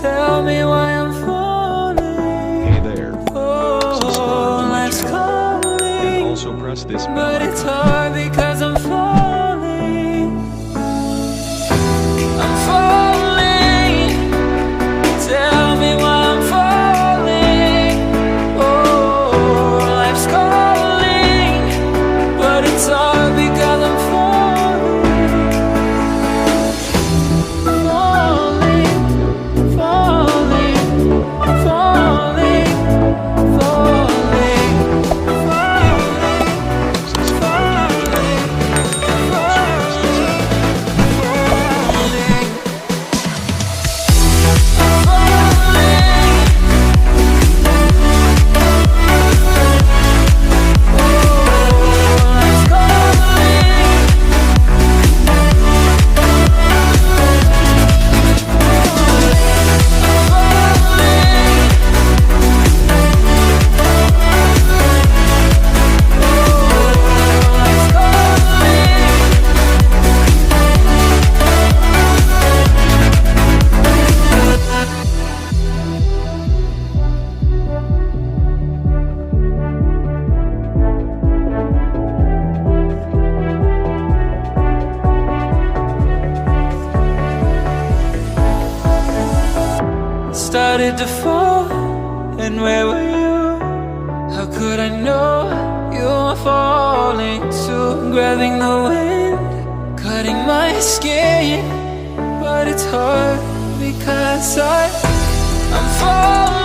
Tell me why I'm falling. Hey there. Oh, life's calling. And also press this bell But it's icon. hard because I'm falling. I'm falling. Tell me why I'm falling. Oh, life's calling. But it's hard because I'm falling. Started to fall, and where were you? How could I know you were falling too? Grabbing the wind, cutting my skin, but it's hard because I'm falling.